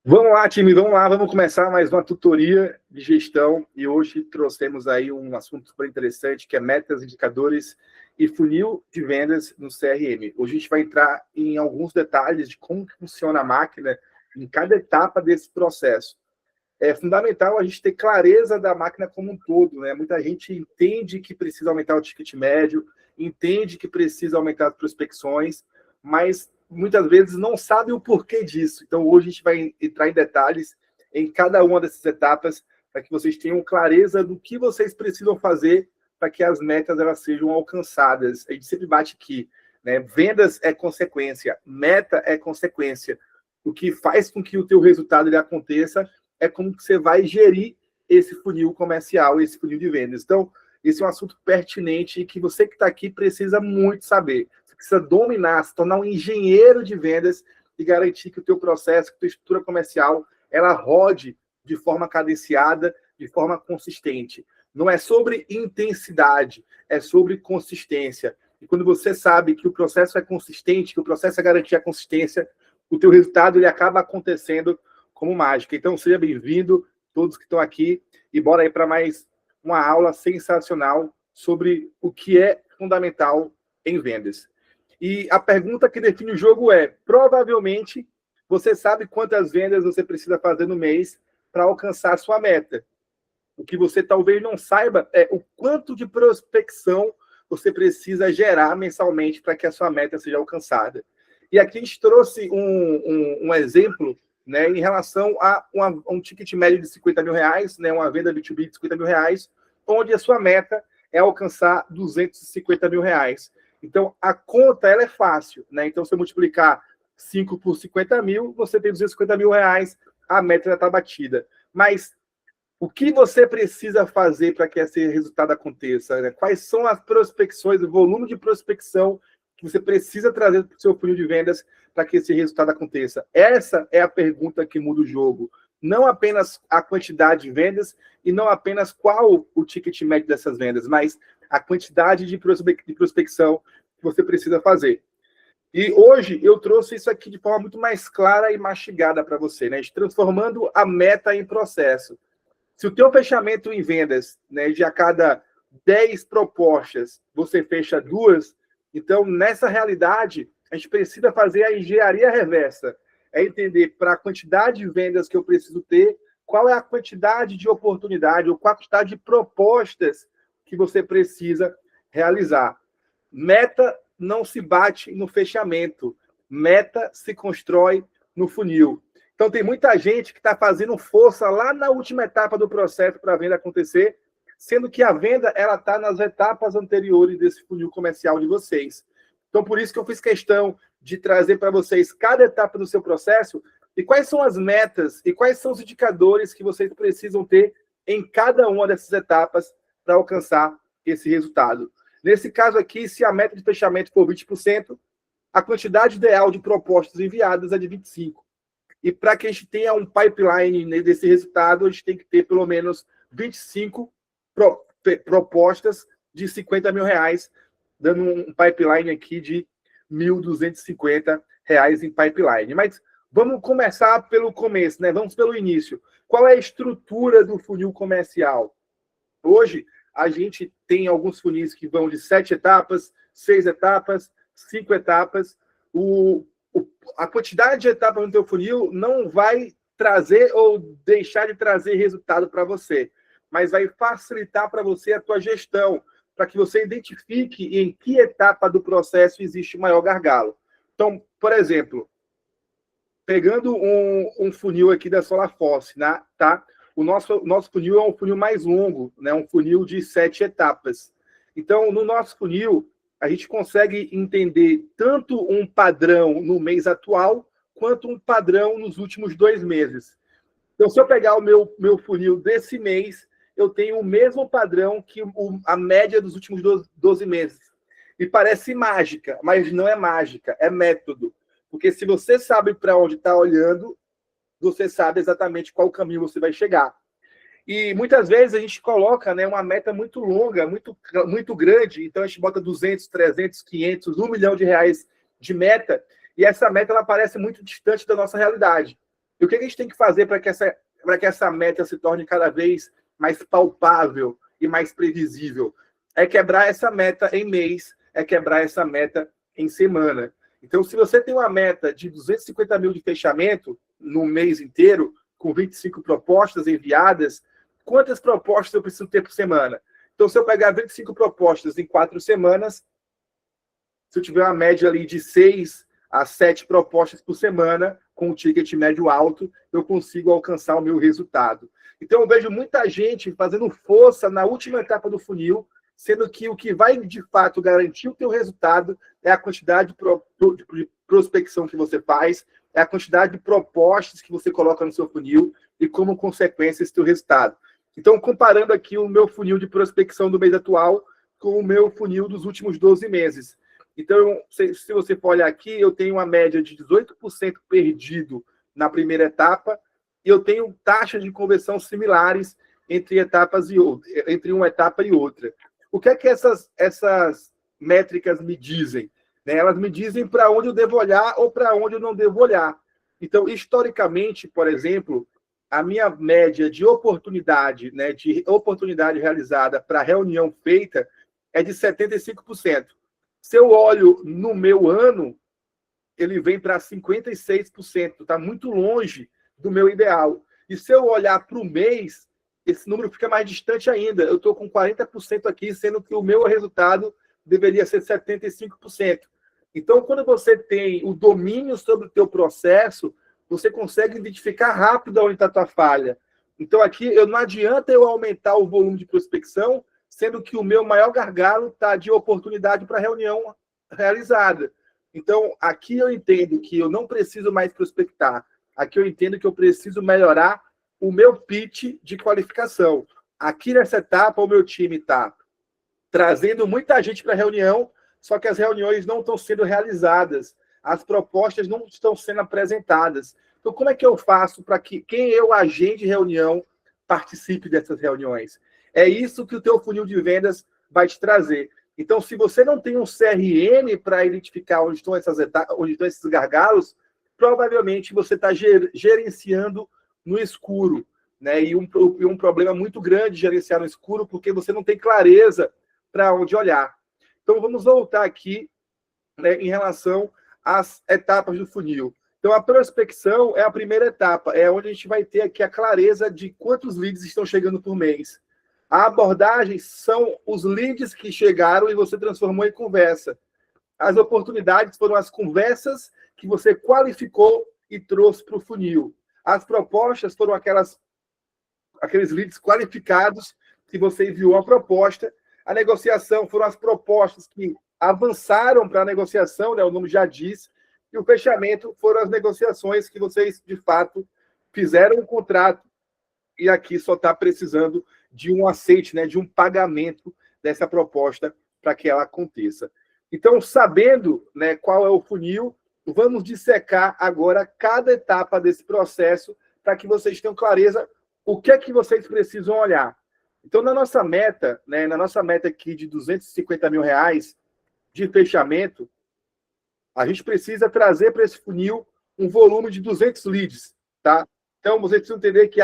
Vamos lá, time, vamos lá, vamos começar mais uma tutoria de gestão e hoje trouxemos aí um assunto super interessante que é metas, indicadores e funil de vendas no CRM. Hoje a gente vai entrar em alguns detalhes de como funciona a máquina em cada etapa desse processo. É fundamental a gente ter clareza da máquina como um todo, né? Muita gente entende que precisa aumentar o ticket médio, entende que precisa aumentar as prospecções, mas muitas vezes não sabe o porquê disso. Então, hoje a gente vai entrar em detalhes em cada uma dessas etapas para que vocês tenham clareza do que vocês precisam fazer para que as metas elas sejam alcançadas. A gente sempre bate aqui, né? Vendas é consequência, meta é consequência. O que faz com que o teu resultado ele aconteça é como que você vai gerir esse funil comercial, esse funil de vendas. Então, esse é um assunto pertinente e que você que está aqui precisa muito saber. Você precisa dominar, se tornar um engenheiro de vendas e garantir que o teu processo, que a tua estrutura comercial, ela rode de forma cadenciada, de forma consistente. Não é sobre intensidade, é sobre consistência. E quando você sabe que o processo é consistente, que o processo é garantir a consistência, o teu resultado ele acaba acontecendo como mágica. Então, seja bem-vindo, todos que estão aqui, e bora aí para mais uma aula sensacional sobre o que é fundamental em vendas. E a pergunta que define o jogo é, provavelmente, você sabe quantas vendas você precisa fazer no mês para alcançar a sua meta. O que você talvez não saiba é o quanto de prospecção você precisa gerar mensalmente para que a sua meta seja alcançada. E aqui a gente trouxe um exemplo, né, em relação a um ticket médio de 50 mil reais, né, uma venda B2B de 50 mil reais, onde a sua meta é alcançar 250 mil reais. Então, a conta ela é fácil. Né? Então, se eu multiplicar 5 por 50 mil, você tem 250 mil reais, a meta já está batida. Mas o que você precisa fazer para que esse resultado aconteça? Né? Quais são as prospecções, o volume de prospecção que você precisa trazer para o seu funil de vendas para que esse resultado aconteça? Essa é a pergunta que muda o jogo. Não apenas a quantidade de vendas e não apenas qual o ticket médio dessas vendas, mas a quantidade de prospecção que você precisa fazer. E hoje eu trouxe isso aqui de forma muito mais clara e mastigada para você, né? Transformando a meta em processo. Se o teu fechamento em vendas, né, de a cada 10 propostas, você fecha 2, então, nessa realidade, a gente precisa fazer a engenharia reversa. É entender para a quantidade de vendas que eu preciso ter, qual é a quantidade de oportunidade, ou qual a quantidade de propostas que você precisa realizar. Meta não se bate no fechamento. Meta se constrói no funil. Então, tem muita gente que está fazendo força lá na última etapa do processo para a venda acontecer, sendo que a venda ela está nas etapas anteriores desse funil comercial de vocês. Então, por isso que eu fiz questão de trazer para vocês cada etapa do seu processo e quais são as metas e quais são os indicadores que vocês precisam ter em cada uma dessas etapas para alcançar esse resultado. Nesse caso aqui, se a meta de fechamento for 20%, a quantidade ideal de propostas enviadas é de 25%. E para que a gente tenha um pipeline desse resultado, a gente tem que ter pelo menos 25 propostas de 50 mil reais, dando um pipeline aqui de 1.250 reais em pipeline. Mas vamos começar pelo começo, né? Vamos pelo início. Qual é a estrutura do funil comercial? Hoje, a gente tem alguns funis que vão de 7 etapas, 6 etapas, 5 etapas. A quantidade de etapas no teu funil não vai trazer ou deixar de trazer resultado para você, mas vai facilitar para você a tua gestão, para que você identifique em que etapa do processo existe o maior gargalo. Então, por exemplo, pegando um funil aqui da SolarForce, né, tá? O nosso funil é um funil mais longo, né? Um funil de 7 etapas. Então, no nosso funil, a gente consegue entender tanto um padrão no mês atual, quanto um padrão nos últimos 2 meses. Então, se eu pegar o meu funil desse mês, eu tenho o mesmo padrão que a média dos últimos 12 meses. E parece mágica, mas não é mágica, é método. Porque se você sabe para onde está olhando, você sabe exatamente qual caminho você vai chegar. E muitas vezes a gente coloca, né, uma meta muito longa, muito grande, então a gente bota 200, 300, 500, 1 milhão de reais de meta, e essa meta ela parece muito distante da nossa realidade. E o que a gente tem que fazer para que essa meta se torne cada vez mais palpável e mais previsível? É quebrar essa meta em mês, é quebrar essa meta em semana. Então, se você tem uma meta de 250 mil de fechamento no mês inteiro, com 25 propostas enviadas, quantas propostas eu preciso ter por semana? Então, se eu pegar 25 propostas em 4 semanas, se eu tiver uma média ali de 6 a 7 propostas por semana, com um ticket médio alto, eu consigo alcançar o meu resultado. Então, eu vejo muita gente fazendo força na última etapa do funil, sendo que o que vai, de fato, garantir o teu resultado é a quantidade de prospecção que você faz, é a quantidade de propostas que você coloca no seu funil e, como consequência, esse teu resultado. Então, comparando aqui o meu funil de prospecção do mês atual com o meu funil dos últimos 12 meses. Então, se você for olhar aqui, eu tenho uma média de 18% perdido na primeira etapa e eu tenho taxas de conversão similares entre uma etapa e outra. O que é que essas métricas me dizem? Elas me dizem para onde eu devo olhar ou para onde eu não devo olhar. Então, historicamente, por exemplo, a minha média de oportunidade realizada para reunião feita é de 75%. Se eu olho no meu ano, ele vem para 56%. Está muito longe do meu ideal. E se eu olhar para o mês, esse número fica mais distante ainda. Eu estou com 40% aqui, sendo que o meu resultado deveria ser 75%. Então, quando você tem o domínio sobre o teu processo, você consegue identificar rápido onde está a tua falha. Então, aqui, não adianta eu aumentar o volume de prospecção, sendo que o meu maior gargalo está de oportunidade para reunião realizada. Então, aqui eu entendo que eu não preciso mais prospectar. Aqui eu entendo que eu preciso melhorar o meu pitch de qualificação. Aqui nessa etapa, o meu time está trazendo muita gente para a reunião, só que as reuniões não estão sendo realizadas. As propostas não estão sendo apresentadas. Então, como é que eu faço para que quem eu agende reunião participe dessas reuniões? É isso que o teu funil de vendas vai te trazer. Então, se você não tem um CRM para identificar onde estão esses gargalos, provavelmente você está gerenciando no escuro, né? E um problema muito grande gerenciar no escuro, porque você não tem clareza para onde olhar. Então, vamos voltar aqui, né, em relação às etapas do funil. Então, a prospecção é a primeira etapa, é onde a gente vai ter aqui a clareza de quantos leads estão chegando por mês. A abordagem são os leads que chegaram e você transformou em conversa. As oportunidades foram as conversas que você qualificou e trouxe para o funil. As propostas foram aqueles leads qualificados que você enviou a proposta. A negociação foram as propostas que avançaram para a negociação, né, o nome já diz. E o fechamento foram as negociações que vocês, de fato, fizeram um contrato e aqui só está precisando de um aceite, né, de um pagamento dessa proposta para que ela aconteça. Então, sabendo, né, qual é o funil, vamos dissecar agora cada etapa desse processo para que vocês tenham clareza o que é que vocês precisam olhar. Então, na nossa meta, né, aqui de R$250 mil de fechamento, a gente precisa trazer para esse funil um volume de 200 leads, tá? Então, vocês precisam entender que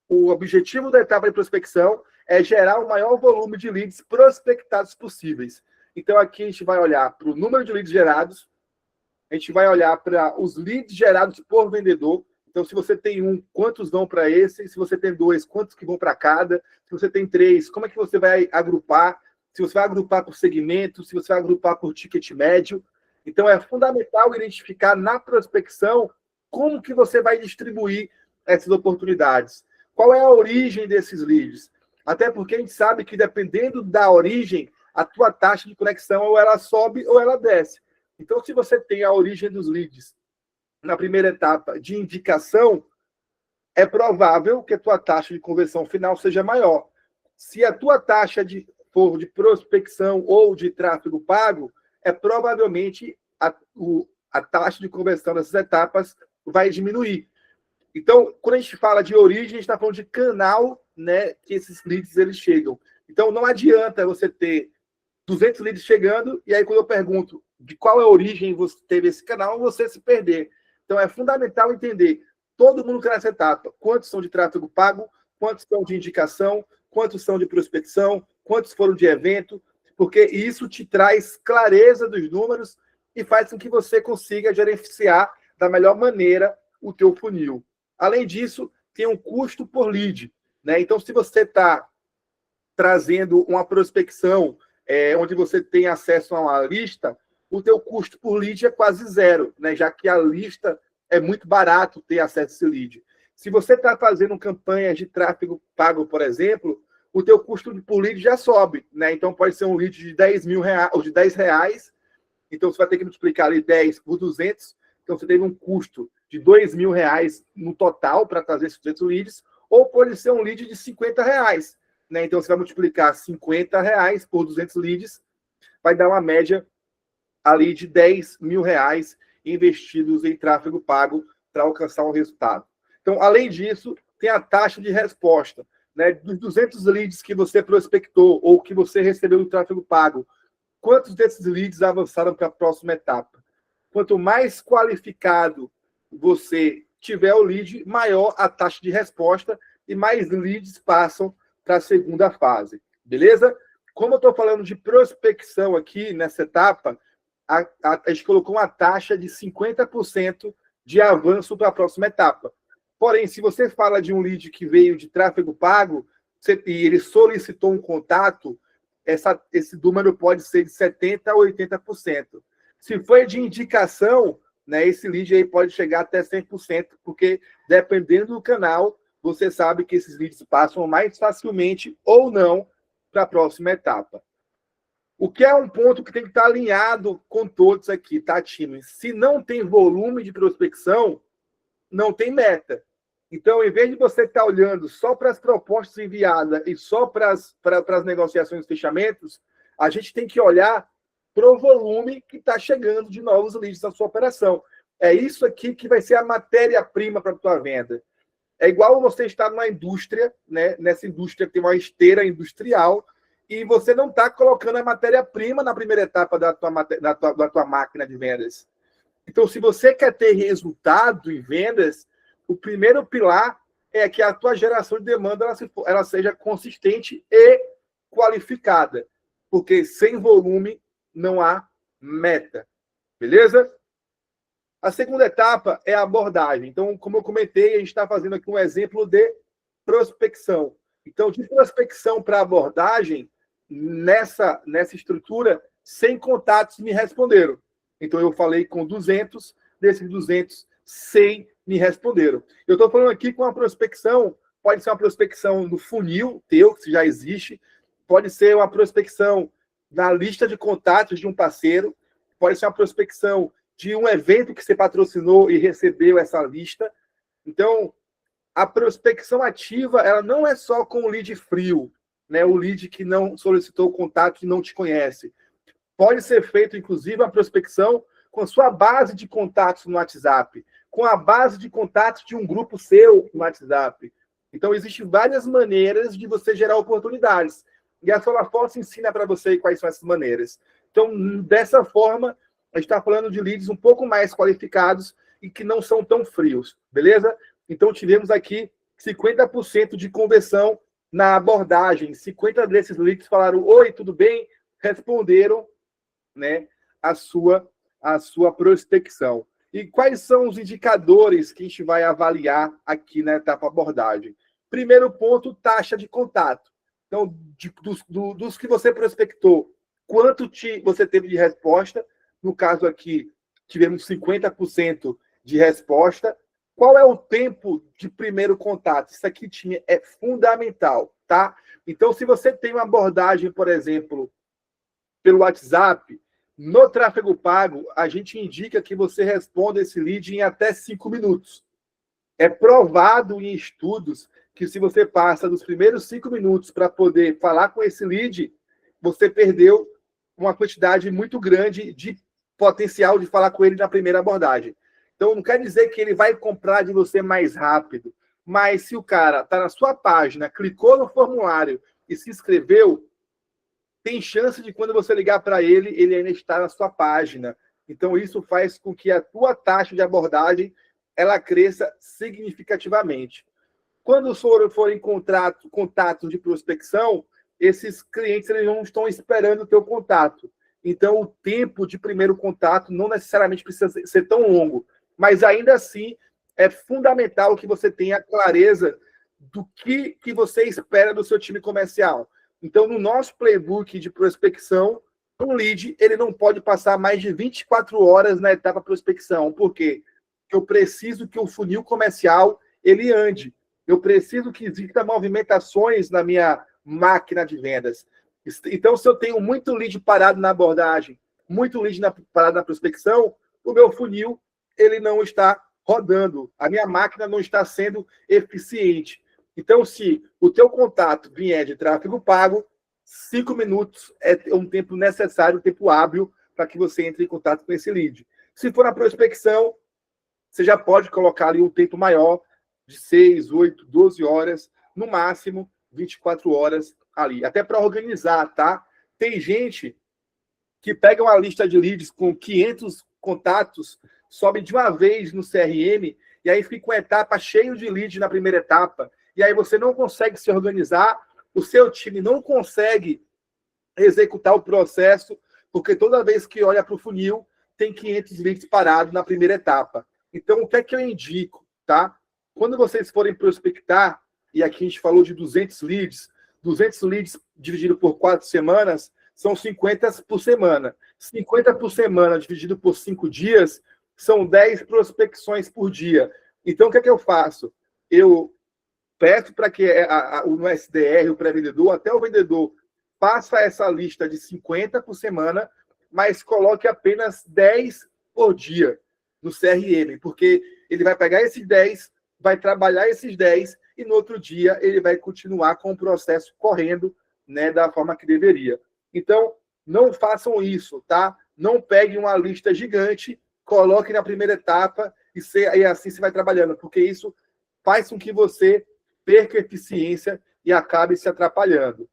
o objetivo da etapa de prospecção é gerar o maior volume de leads prospectados possíveis. Então, aqui a gente vai olhar para o número de leads gerados, a gente vai olhar para os leads gerados por vendedor. Então, se você tem um, quantos vão para esse? Se você tem dois, quantos que vão para cada? Se você tem três, como é que você vai agrupar? Se você vai agrupar por segmento, se você vai agrupar por ticket médio. Então, é fundamental identificar na prospecção como que você vai distribuir essas oportunidades. Qual é a origem desses leads? Até porque a gente sabe que, dependendo da origem, a tua taxa de conexão ou ela sobe ou ela desce. Então, se você tem a origem dos leads na primeira etapa de indicação, é provável que a tua taxa de conversão final seja maior. Se a tua taxa for de prospecção ou de tráfego pago, provavelmente a taxa de conversão dessas etapas vai diminuir. Então, quando a gente fala de origem, a gente está falando de canal, né, que esses leads eles chegam. Então, não adianta você ter 200 leads chegando, e aí quando eu pergunto de qual é a origem você teve esse canal, você se perder. Então, é fundamental entender todo mundo está nessa etapa. Quantos são de tráfego pago? Quantos são de indicação? Quantos são de prospecção? Quantos foram de evento? Porque isso te traz clareza dos números e faz com que você consiga gerenciar da melhor maneira o teu funil. Além disso, tem um custo por lead, né? Então, se você está trazendo uma prospecção onde você tem acesso a uma lista, o teu custo por lead é quase zero, né? Já que a lista é muito barato ter acesso a esse lead. Se você está fazendo campanhas de tráfego pago, por exemplo, o teu custo por lead já sobe, né? Então, pode ser um lead de 10 mil reais ou de 10 reais. Então, você vai ter que multiplicar ali 10 por 200. Então, você teve um custo de 2 mil reais no total para trazer esses 200 leads. Ou pode ser um lead de 50 reais, né? Então, você vai multiplicar 50 reais por 200 leads. Vai dar uma média ali de 10 mil reais investidos em tráfego pago para alcançar um resultado. Então, além disso, tem a taxa de resposta, né? Dos 200 leads que você prospectou ou que você recebeu do tráfego pago, quantos desses leads avançaram para a próxima etapa? Quanto mais qualificado você tiver o lead, maior a taxa de resposta e mais leads passam para a segunda fase. Beleza? Como eu estou falando de prospecção aqui nessa etapa, a gente colocou uma taxa de 50% de avanço para a próxima etapa. Porém, se você fala de um lead que veio de tráfego pago e ele solicitou um contato, esse número pode ser de 70% a 80%. Se for de indicação, né, esse lead aí pode chegar até 100%, porque dependendo do canal, você sabe que esses leads passam mais facilmente ou não para a próxima etapa. O que é um ponto que tem que estar alinhado com todos aqui, tá, time? Se não tem volume de prospecção, não tem meta. Então, em vez de você estar olhando só para as propostas enviadas e só para as negociações e fechamentos, a gente tem que olhar para o volume que está chegando de novos leads na sua operação. É isso aqui que vai ser a matéria-prima para a tua venda. É igual você estar numa indústria, né? Nessa indústria que tem uma esteira industrial, e você não está colocando a matéria-prima na primeira etapa da tua máquina de vendas. Então, se você quer ter resultado em vendas, o primeiro pilar é que a tua geração de demanda ela seja consistente e qualificada. Porque sem volume não há meta. Beleza? A segunda etapa é a abordagem. Então, como eu comentei, a gente está fazendo aqui um exemplo de prospecção. Então, de prospecção para abordagem, nessa estrutura, 100 contatos me responderam. Então, eu falei com 200, desses 200, 100 me responderam. Eu estou falando aqui com uma prospecção, pode ser uma prospecção no funil teu, que já existe, pode ser uma prospecção na lista de contatos de um parceiro, pode ser uma prospecção de um evento que você patrocinou e recebeu essa lista. Então, a prospecção ativa, ela não é só com o lead frio, né? O lead que não solicitou o contato e não te conhece. Pode ser feito, inclusive, a prospecção com a sua base de contatos no WhatsApp, com a base de contatos de um grupo seu no WhatsApp. Então, existem várias maneiras de você gerar oportunidades. E a SolarForce ensina para você quais são essas maneiras. Então, dessa forma, a gente está falando de leads um pouco mais qualificados e que não são tão frios, beleza? Então, tivemos aqui 50% de conversão na abordagem. 50 desses leads falaram, oi, tudo bem? Responderam, né, a sua prospecção. E quais são os indicadores que a gente vai avaliar aqui na etapa abordagem? Primeiro ponto, taxa de contato. Então, dos que você prospectou, quanto você teve de resposta? No caso aqui, tivemos 50% de resposta. Qual é o tempo de primeiro contato? Isso aqui, time, é fundamental, tá? Então, se você tem uma abordagem, por exemplo, pelo WhatsApp, no tráfego pago, a gente indica que você responda esse lead em até 5 minutos. É provado em estudos que se você passa dos primeiros 5 minutos para poder falar com esse lead, você perdeu uma quantidade muito grande de potencial de falar com ele na primeira abordagem. Então, não quer dizer que ele vai comprar de você mais rápido, mas se o cara está na sua página, clicou no formulário e se inscreveu, tem chance de quando você ligar para ele, ele ainda está na sua página. Então, isso faz com que a tua taxa de abordagem ela cresça significativamente. Quando forem contatos de prospecção, esses clientes eles não estão esperando o teu contato. Então, o tempo de primeiro contato não necessariamente precisa ser tão longo, mas ainda assim é fundamental que você tenha clareza do que você espera do seu time comercial. Então, no nosso playbook de prospecção, um lead ele não pode passar mais de 24 horas na etapa prospecção. Por quê? Porque eu preciso que o funil comercial ele ande. Eu preciso que exista movimentações na minha máquina de vendas. Então, se eu tenho muito lead parado na abordagem, muito lead parado na prospecção, o meu funil ele não está rodando. A minha máquina não está sendo eficiente. Então, se o teu contato vier de tráfego pago, 5 minutos é um tempo necessário, um tempo hábil, para que você entre em contato com esse lead. Se for na prospecção, você já pode colocar ali um tempo maior, de 6, 8, 12 horas, no máximo 24 horas ali. Até para organizar, tá? Tem gente que pega uma lista de leads com 500 contatos, sobe de uma vez no CRM, e aí fica uma etapa cheia de leads na primeira etapa, e aí você não consegue se organizar, o seu time não consegue executar o processo, porque toda vez que olha para o funil, tem 500 leads parados na primeira etapa. Então, o que é que eu indico, tá? Quando vocês forem prospectar, e aqui a gente falou de 200 leads dividido por 4 semanas, são 50 por semana. 50 por semana dividido por 5 dias, são 10 prospecções por dia. Então, o que é que eu faço? Eu peço para que o SDR, o pré-vendedor, até o vendedor, faça essa lista de 50 por semana, mas coloque apenas 10 por dia no CRM, porque ele vai pegar esses 10, vai trabalhar esses 10 e no outro dia ele vai continuar com o processo correndo, né, da forma que deveria. Então, não façam isso, tá? Não peguem uma lista gigante, coloquem na primeira etapa e assim você vai trabalhando, porque isso faz com que você perca eficiência e acabe se atrapalhando.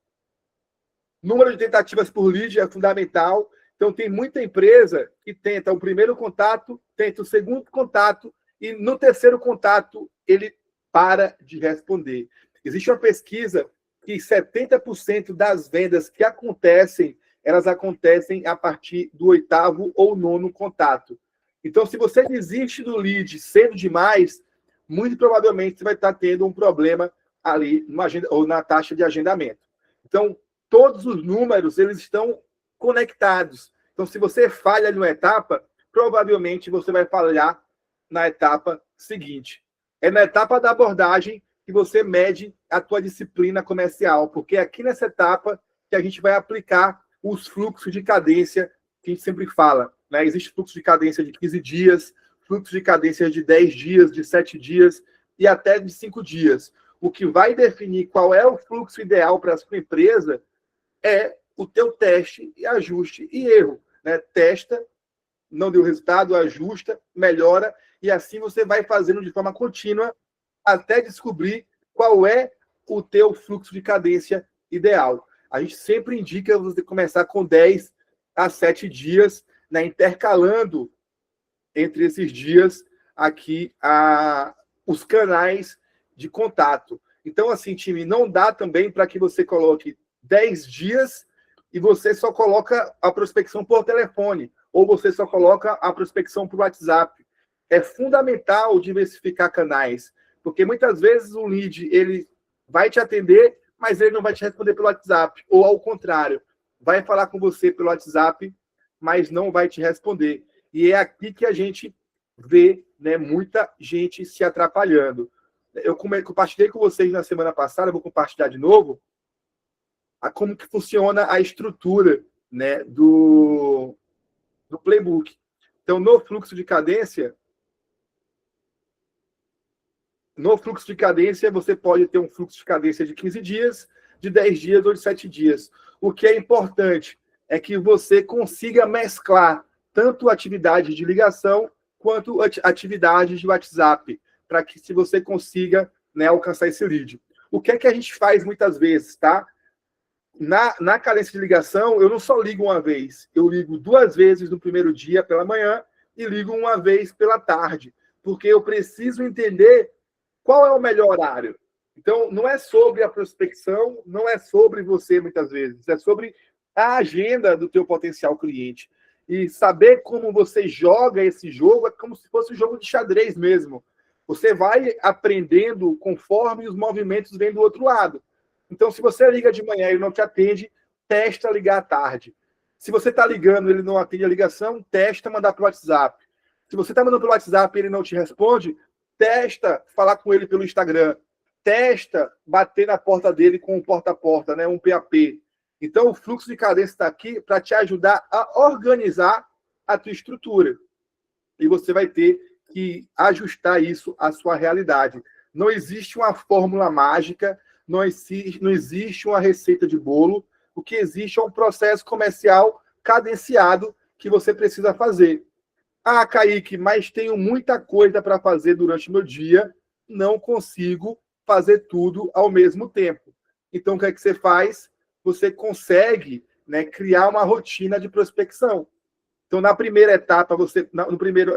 Número de tentativas por lead é fundamental. Então, tem muita empresa que tenta o primeiro contato, tenta o segundo contato, e no terceiro contato ele para de responder. Existe uma pesquisa que 70% das vendas que acontecem, elas acontecem a partir do 8º ou 9º contato. Então, se você desiste do lead cedo demais, muito provavelmente você vai estar tendo um problema ali ou na taxa de agendamento. Então, todos os números eles estão conectados. Então, se você falha numa etapa, provavelmente você vai falhar na etapa seguinte. É na etapa da abordagem que você mede a tua disciplina comercial, porque é aqui nessa etapa que a gente vai aplicar os fluxos de cadência que a gente sempre fala, né? Existe fluxo de cadência de 15 dias, fluxo de cadência de 10 dias, de 7 dias e até de 5 dias. O que vai definir qual é o fluxo ideal para a sua empresa é o teu teste, e ajuste e erro. Né? Testa, não deu resultado, ajusta, melhora, e assim você vai fazendo de forma contínua até descobrir qual é o teu fluxo de cadência ideal. A gente sempre indica você começar com 10 a 7 dias, né, intercalando entre esses dias aqui os canais de contato. Então, assim, time, não dá também para que você coloque 10 dias e você só coloca a prospecção por telefone, ou você só coloca a prospecção por WhatsApp. É fundamental diversificar canais, porque muitas vezes o lead ele vai te atender, mas ele não vai te responder pelo WhatsApp, ou ao contrário, vai falar com você pelo WhatsApp, mas não vai te responder. E é aqui que a gente vê, né, muita gente se atrapalhando. Eu compartilhei com vocês na semana passada, vou compartilhar de novo, como que funciona a estrutura, né, do playbook. Então, no fluxo de cadência, você pode ter um fluxo de cadência de 15 dias, de 10 dias ou de 7 dias. O que é importante é que você consiga mesclar tanto atividades de ligação quanto atividades de WhatsApp, para que se você consiga, né, alcançar esse lead. O que é que a gente faz muitas vezes, tá? Na cadência de ligação, eu não só ligo uma vez, eu ligo 2 vezes no primeiro dia pela manhã e ligo uma vez pela tarde, porque eu preciso entender qual é o melhor horário. Então, não é sobre a prospecção, não é sobre você, muitas vezes, é sobre a agenda do teu potencial cliente. E saber como você joga esse jogo é como se fosse um jogo de xadrez mesmo. Você vai aprendendo conforme os movimentos vêm do outro lado. Então, se você liga de manhã e ele não te atende, testa ligar à tarde. Se você está ligando e ele não atende a ligação, testa mandar para o WhatsApp. Se você está mandando pelo WhatsApp e ele não te responde, testa falar com ele pelo Instagram. Testa bater na porta dele com um porta-a-porta, né? Um PAP. Então, o fluxo de cadência está aqui para te ajudar a organizar a tua estrutura. E você vai ter que ajustar isso à sua realidade. Não existe uma fórmula mágica, não existe uma receita de bolo. O que existe é um processo comercial cadenciado que você precisa fazer. Ah, Kaique, mas tenho muita coisa para fazer durante o meu dia, não consigo fazer tudo ao mesmo tempo. Então, o que é que você faz? Você consegue, né, criar uma rotina de prospecção. Então, na primeira etapa, na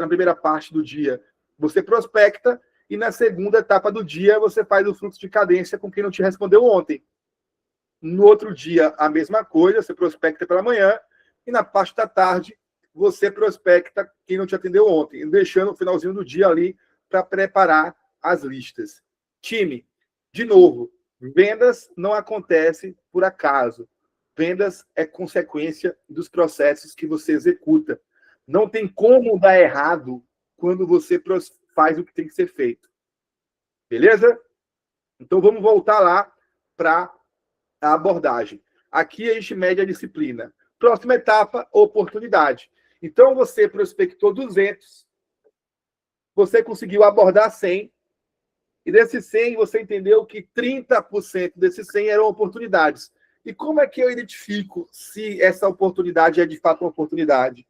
primeira parte do dia, você prospecta, e na segunda etapa do dia, você faz o fluxo de cadência com quem não te respondeu ontem. No outro dia, a mesma coisa, você prospecta pela manhã, e na parte da tarde, você prospecta quem não te atendeu ontem, deixando o finalzinho do dia ali para preparar as listas. Time, de novo, vendas não acontecem por acaso. Vendas é consequência dos processos que você executa. Não tem como dar errado quando você faz o que tem que ser feito. Beleza? Então vamos voltar lá para a abordagem. Aqui a gente mede a disciplina. Próxima etapa, oportunidade. Então você prospectou 200, você conseguiu abordar 100, e desses 100 você entendeu que 30% desses 100 eram oportunidades. E como é que eu identifico se essa oportunidade é de fato uma oportunidade?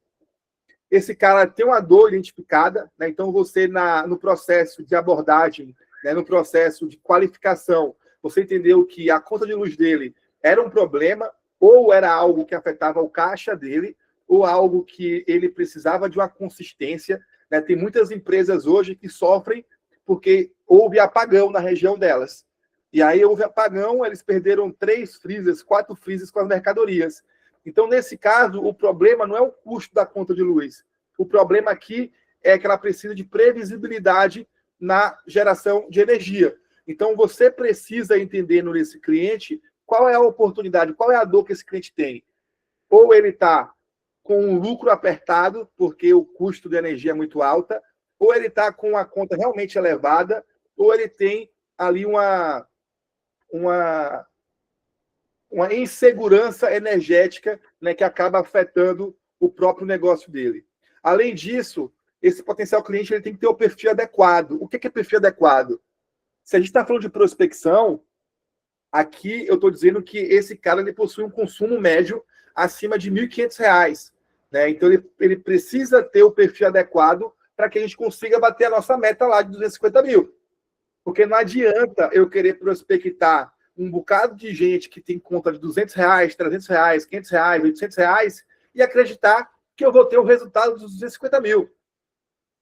Esse cara tem uma dor identificada, né? Então você no processo de abordagem, né, no processo de qualificação, você entendeu que a conta de luz dele era um problema, ou era algo que afetava o caixa dele, ou algo que ele precisava de uma consistência, né? Tem muitas empresas hoje que sofrem porque houve apagão na região delas. E aí houve apagão, eles perderam 3 freezers, 4 freezers com as mercadorias. Então, nesse caso, o problema não é o custo da conta de luz. O problema aqui é que ela precisa de previsibilidade na geração de energia. Então, você precisa entender nesse cliente qual é a oportunidade, qual é a dor que esse cliente tem. Ou ele está com um lucro apertado, porque o custo de energia é muito alta, ou ele está com uma conta realmente elevada, ou ele tem ali uma insegurança energética, né, que acaba afetando o próprio negócio dele. Além disso, esse potencial cliente ele tem que ter o perfil adequado. O que é perfil adequado? Se a gente está falando de prospecção, aqui eu estou dizendo que esse cara ele possui um consumo médio acima de R$ 1.500. Né? Então, ele precisa ter o perfil adequado para que a gente consiga bater a nossa meta lá de 250 mil. Porque não adianta eu querer prospectar um bocado de gente que tem conta de R$200, R$300, R$500, R$800 e acreditar que eu vou ter o resultado dos 250 mil.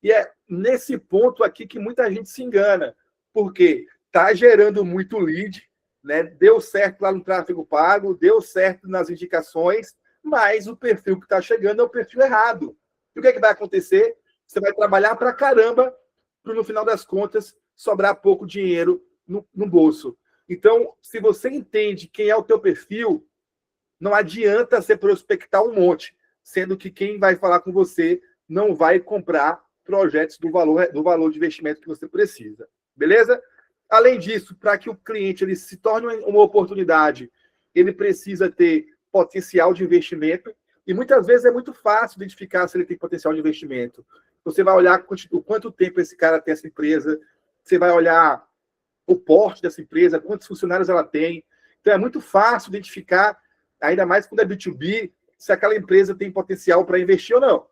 E é nesse ponto aqui que muita gente se engana, porque está gerando muito lead, né? Deu certo lá no tráfego pago, deu certo nas indicações, mas o perfil que está chegando é o perfil errado. E o que é que vai acontecer? Você vai trabalhar para caramba para, no final das contas, sobrar pouco dinheiro no bolso. Então, se você entende quem é o teu perfil, não adianta você prospectar um monte, sendo que quem vai falar com você não vai comprar projetos do valor de investimento que você precisa. Beleza? Além disso, para que o cliente ele se torne uma oportunidade, ele precisa ter potencial de investimento, e muitas vezes é muito fácil identificar se ele tem potencial de investimento. Você vai olhar o quanto tempo esse cara tem essa empresa, você vai olhar o porte dessa empresa, quantos funcionários ela tem. Então, é muito fácil identificar, ainda mais quando é B2B, se aquela empresa tem potencial para investir ou não.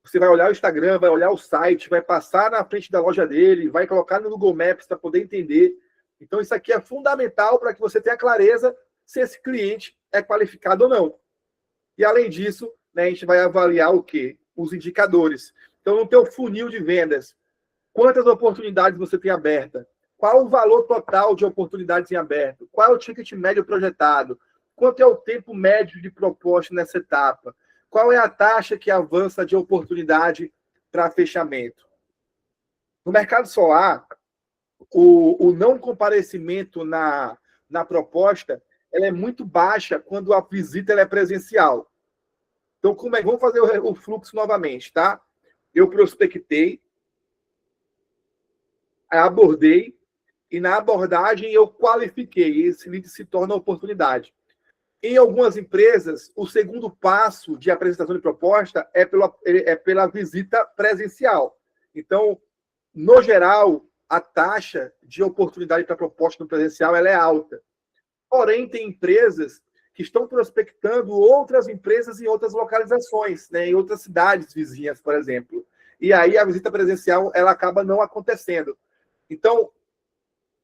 Você vai olhar o Instagram, vai olhar o site, vai passar na frente da loja dele, vai colocar no Google Maps para poder entender. Então, isso aqui é fundamental para que você tenha clareza se esse cliente é qualificado ou não. E, além disso, né, a gente vai avaliar o quê? Os indicadores. Então, no teu funil de vendas, Quantas oportunidades você tem aberta? Qual o valor total de oportunidades em aberto? Qual é o ticket médio projetado? Quanto é o tempo médio de proposta nessa etapa? Qual é a taxa que avança de oportunidade para fechamento? No mercado solar, o não comparecimento na proposta ela é muito baixa quando a visita ela é presencial. Então, vamos fazer o fluxo novamente, tá? Eu prospectei, abordei, e na abordagem eu qualifiquei. Esse lead se torna oportunidade. Em algumas empresas, o segundo passo de apresentação de proposta é pela visita presencial. Então, no geral, a taxa de oportunidade para proposta no presencial ela é alta. Porém, tem empresas que estão prospectando outras empresas em outras localizações, né, em outras cidades vizinhas, por exemplo. E aí a visita presencial ela acaba não acontecendo. Então,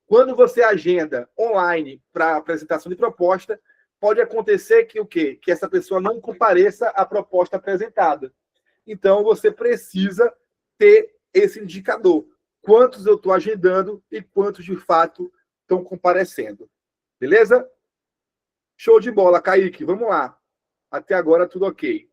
quando você agenda online para apresentação de proposta, pode acontecer que o quê? Que essa pessoa não compareça à proposta apresentada. Então, você precisa ter esse indicador. Quantos eu estou agendando e quantos, de fato, estão comparecendo. Beleza? Show de bola, Kaique. Vamos lá. Até agora, tudo ok.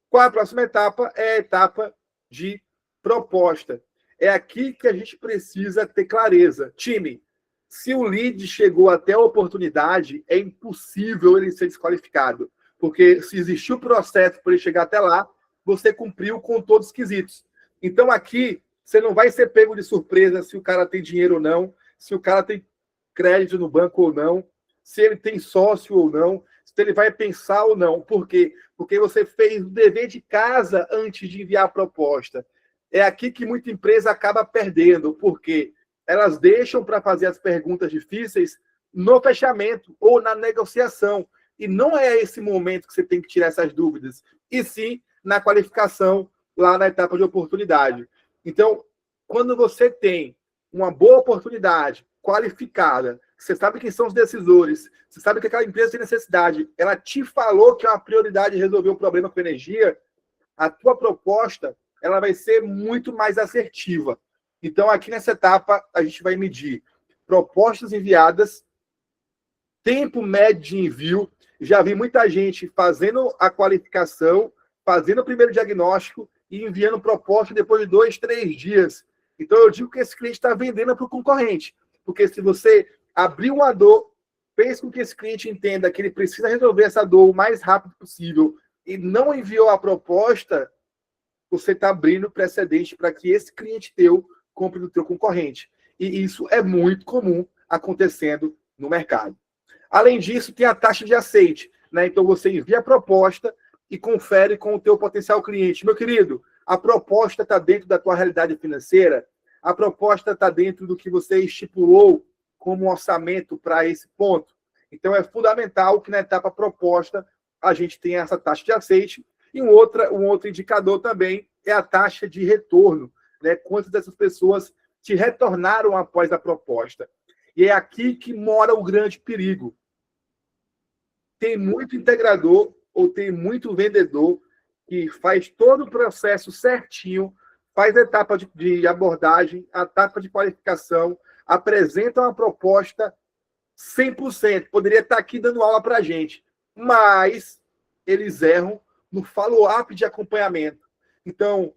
Qual é a próxima etapa? É a etapa de proposta. É aqui que a gente precisa ter clareza. Time, se o lead chegou até a oportunidade, é impossível ele ser desqualificado. Porque se existiu o processo para ele chegar até lá, você cumpriu com todos os quesitos. Então, aqui, você não vai ser pego de surpresa se o cara tem dinheiro ou não, se o cara tem crédito no banco ou não, se ele tem sócio ou não, se ele vai pensar ou não. Por quê? Porque você fez o dever de casa antes de enviar a proposta. É aqui que muita empresa acaba perdendo, porque elas deixam para fazer as perguntas difíceis no fechamento ou na negociação. E não é esse momento que você tem que tirar essas dúvidas, e sim na qualificação, lá na etapa de oportunidade. Então, quando você tem uma boa oportunidade qualificada, você sabe quem são os decisores, você sabe que aquela empresa tem necessidade, ela te falou que é uma prioridade resolver um problema com energia, a tua proposta ela vai ser muito mais assertiva. Então, aqui nessa etapa, a gente vai medir propostas enviadas, tempo médio de envio. Já vi muita gente fazendo a qualificação, fazendo o primeiro diagnóstico e enviando proposta depois de 2, 3 dias. Então, eu digo que esse cliente está vendendo para o concorrente. Porque se você abrir uma dor, fez com que esse cliente entenda que ele precisa resolver essa dor o mais rápido possível e não enviou a proposta, você está abrindo precedente para que esse cliente teu compre do teu concorrente. E isso é muito comum acontecendo no mercado. Além disso, tem a taxa de aceite, né? Então, você envia a proposta e confere com o teu potencial cliente. Meu querido, a proposta está dentro da tua realidade financeira? A proposta está dentro do que você estipulou como orçamento para esse ponto? Então, é fundamental que na etapa proposta a gente tenha essa taxa de aceite. E um outro indicador também é a taxa de retorno, né? Quantas dessas pessoas te retornaram após a proposta. E é aqui que mora o grande perigo. Tem muito integrador ou tem muito vendedor que faz todo o processo certinho, faz a etapa de abordagem, a etapa de qualificação, apresenta uma proposta 100%. Poderia estar aqui dando aula para a gente, mas eles erram no follow-up de acompanhamento. Então,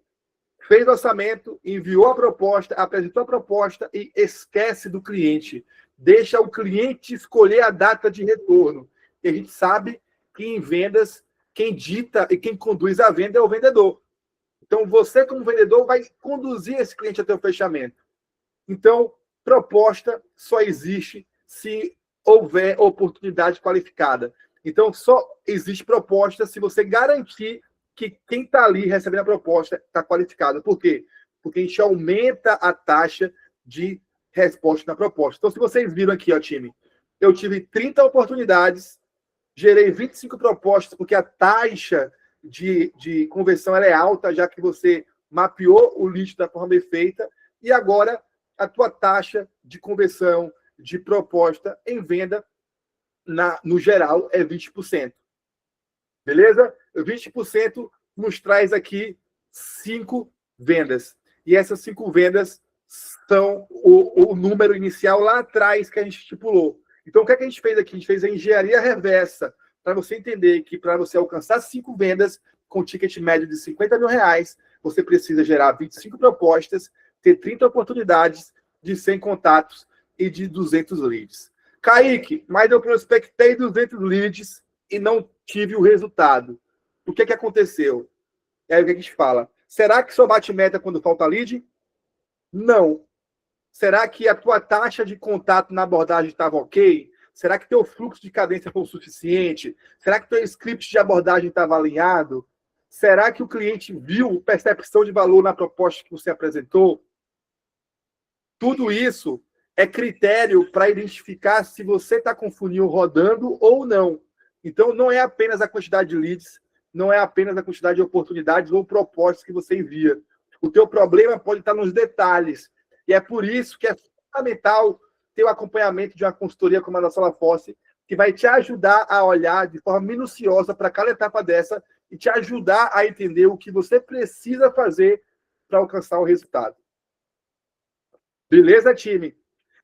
fez o orçamento, enviou a proposta, apresentou a proposta e esquece do cliente. Deixa o cliente escolher a data de retorno. E a gente sabe que em vendas, quem dita e quem conduz a venda é o vendedor. Então, você, como vendedor, vai conduzir esse cliente até o fechamento. Então, proposta só existe se houver oportunidade qualificada. Então, só existe proposta se você garantir que quem está ali recebendo a proposta está qualificado. Por quê? Porque a gente aumenta a taxa de resposta na proposta. Então, se vocês viram aqui, ó, time, eu tive 30 oportunidades, gerei 25 propostas, porque a taxa de conversão ela é alta, já que você mapeou o lead da forma bem feita, e agora a tua taxa de conversão de proposta em venda, no geral, é 20%. Beleza? 20% nos traz aqui 5 vendas. E essas 5 vendas são o número inicial lá atrás que a gente estipulou. Então, o que, é que a gente fez aqui? A gente fez a engenharia reversa, para você entender que para você alcançar 5 vendas com ticket médio de R$50 mil, você precisa gerar 25 propostas, ter 30 oportunidades de 100 contatos e de 200 leads. Kaique, mas eu prospectei 200 leads e não tive o resultado. O que, é que aconteceu? E aí o que a gente fala? Será que só bate meta quando falta lead? Não. Será que a tua taxa de contato na abordagem estava ok? Será que teu fluxo de cadência foi o suficiente? Será que teu script de abordagem estava alinhado? Será que o cliente viu percepção de valor na proposta que você apresentou? Tudo isso é critério para identificar se você está com o funil rodando ou não. Então, não é apenas a quantidade de leads, não é apenas a quantidade de oportunidades ou propostas que você envia. O teu problema pode estar nos detalhes. E é por isso que é fundamental ter o acompanhamento de uma consultoria como a da SolaForce, que vai te ajudar a olhar de forma minuciosa para cada etapa dessa e te ajudar a entender o que você precisa fazer para alcançar o resultado. Beleza, time?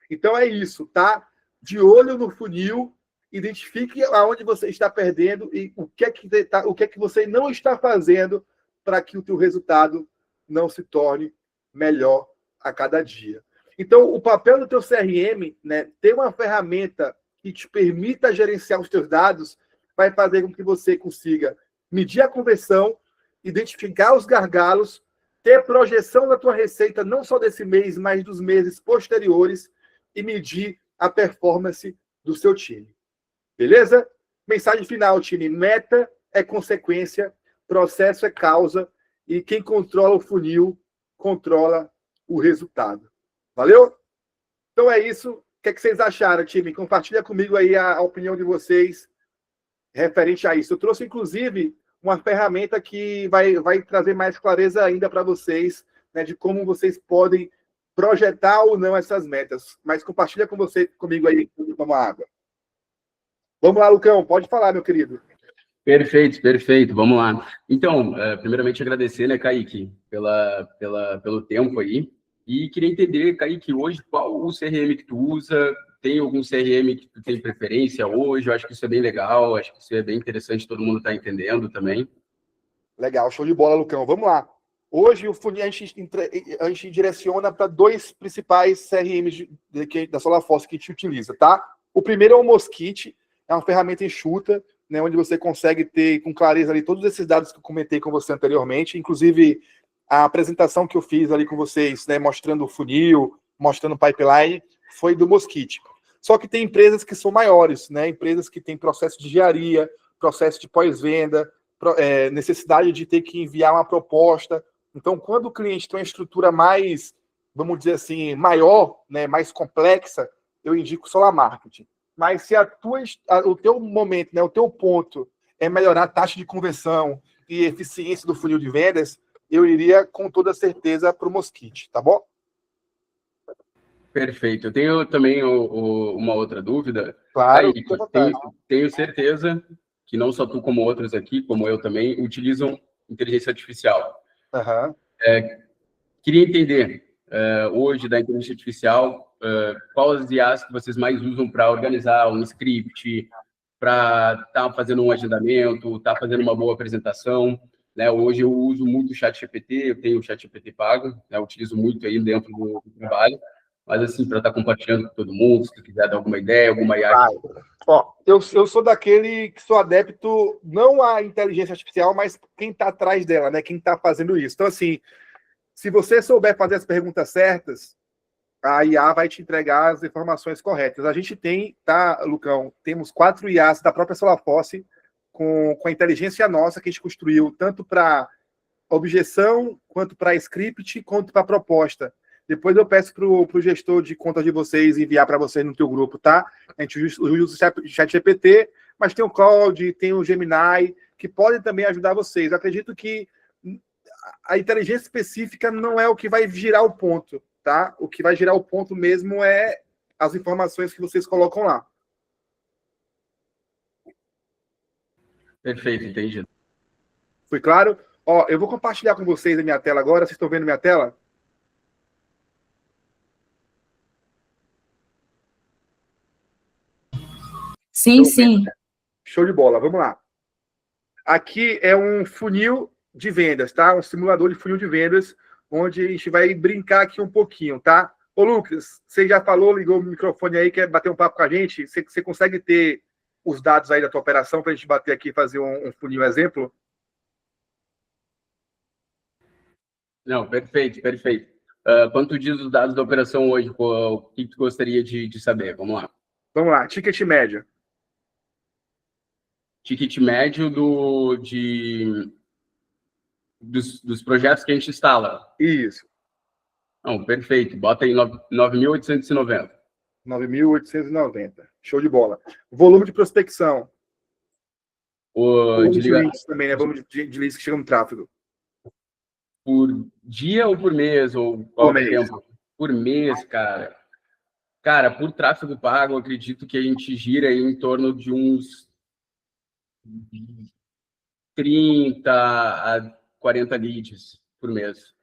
Então é isso, tá? De olho no funil, identifique aonde você está perdendo e o que é que você não está fazendo para que o teu resultado não se torne melhor a cada dia. Então, o papel do teu CRM, né, ter uma ferramenta que te permita gerenciar os teus dados, vai fazer com que você consiga medir a conversão, identificar os gargalos, ter projeção da tua receita, não só desse mês, mas dos meses posteriores, e medir a performance do seu time. Beleza? Mensagem final, time. Meta é consequência, processo é causa, e quem controla o funil controla o resultado. Valeu? Então é isso. O que, é que vocês acharam, time? Compartilha comigo aí a opinião de vocês referente a isso. Eu trouxe, inclusive, uma ferramenta que vai trazer mais clareza ainda para vocês, né, de como vocês podem projetar ou não essas metas. Mas compartilha comigo aí, vamos água. Vamos lá, Lucão, pode falar, meu querido. Perfeito, perfeito, vamos lá. Então, primeiramente agradecer, né, Kaique, pelo tempo aí. E queria entender, Kaique, hoje, qual o CRM que tu usa? Tem algum CRM que tu tem preferência hoje? Eu acho que isso é bem legal, acho que isso é bem interessante, todo mundo está entendendo também. Legal, show de bola, Lucão. Vamos lá. Hoje o funil a gente direciona para 2 principais CRMs da SolaForce que a gente utiliza, tá? O primeiro é o Mosquite, é uma ferramenta enxuta, né, onde você consegue ter com clareza ali todos esses dados que eu comentei com você anteriormente, inclusive a apresentação que eu fiz ali com vocês, né, mostrando o funil, mostrando o pipeline, foi do Mosquite. Só que tem empresas que são maiores, né, empresas que têm processo de engenharia, processo de pós-venda, necessidade de ter que enviar uma proposta. Então, quando o cliente tem uma estrutura mais, vamos dizer assim, maior, né, mais complexa, eu indico o Solar Marketing. Mas se o teu momento, né, o teu ponto é melhorar a taxa de conversão e eficiência do funil de vendas, eu iria com toda certeza para o Mosquite, tá bom? Perfeito. Eu tenho também uma outra dúvida. Claro, Aí, tenho certeza que não só tu, como outros aqui, como eu também, utilizam inteligência artificial. Uhum. Queria entender, hoje, da inteligência artificial, quais as IAs que vocês mais usam para organizar um script, para estar fazendo um agendamento, estar fazendo uma boa apresentação, né? Hoje eu uso muito o ChatGPT, eu tenho o ChatGPT pago, né? Eu utilizo muito aí dentro do trabalho, mas assim, para estar compartilhando com todo mundo, se tu quiser dar alguma ideia, alguma IA. Ó, eu sou daquele que sou adepto não à inteligência artificial, mas quem está atrás dela, né? Quem está fazendo isso. Então, assim, se você souber fazer as perguntas certas, a IA vai te entregar as informações corretas. A gente tem, tá, Lucão? Temos 4 IAs da própria SolaForce com a inteligência nossa que a gente construiu tanto para objeção, quanto para script, quanto para proposta. Depois eu peço para o gestor de conta de vocês enviar para vocês no teu grupo, tá? A gente usa o ChatGPT, mas tem o Claude, tem o Gemini, que podem também ajudar vocês. Eu acredito que a inteligência específica não é o que vai girar o ponto, tá? O que vai girar o ponto mesmo é as informações que vocês colocam lá. Perfeito, entendido. Foi claro? Ó, eu vou compartilhar com vocês a minha tela agora. Vocês estão vendo minha tela? Sim, sim. Show de bola, vamos lá. Aqui é um funil de vendas, tá? Um simulador de funil de vendas, onde a gente vai brincar aqui um pouquinho, tá? Ô, Lucas, você já falou, ligou o microfone aí, quer bater um papo com a gente? Você consegue ter os dados aí da tua operação para a gente bater aqui e fazer um funil exemplo? Não, perfeito, perfeito. Quanto diz os dados da operação hoje, o que tu gostaria de saber? Vamos lá. Vamos lá, ticket médio. Ticket médio dos projetos que a gente instala. Isso. Não, perfeito. Bota aí 9.890. 9.890. Show de bola. Volume de prospecção. Volume de leads também, né? Volume de leads que chegam no tráfego. Por dia ou por mês? Ou qual tempo? Por mês, cara. Cara, por tráfego pago, eu acredito que a gente gira aí em torno de uns 30 a 40 leads por mês.